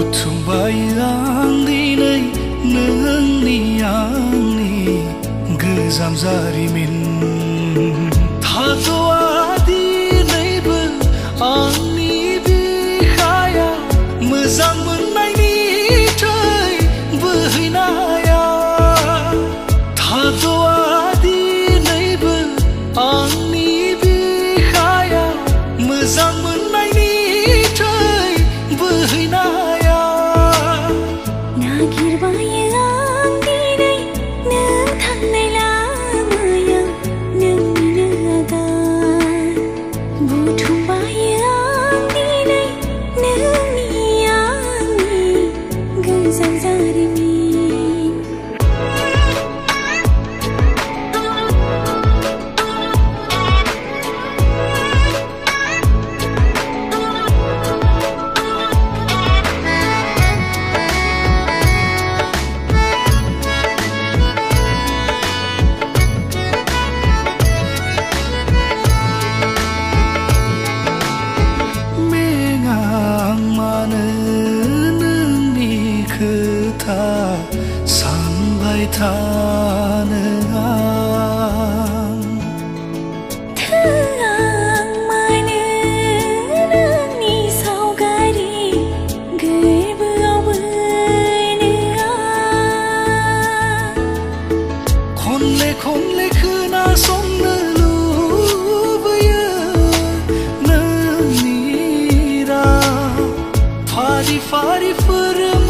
बुथुमबाय आं दिनै नोंनि आंनि गोजाम जारिमिन थाथ'आ दिनैबो आंनि बिखाया मोजां मोननायनि थै बोहैनाया थाथ'आ दिनैबो आंनि बिखाया मोजां मोननायनि थै बोहैनाया नागिर बायो आं दिनै नों थांनाय लामायाव नोंनिनो आगान बुथुमबायो आं दिनै नोंनि आंनि गोजाम जारिमिन सानबाय थानो आं आं मानो नोंनि सावगारि गोरबोआव बोनो आं खनले खनले खोनासंनो लुबैयो नोंनि राव फारि फारि फोरों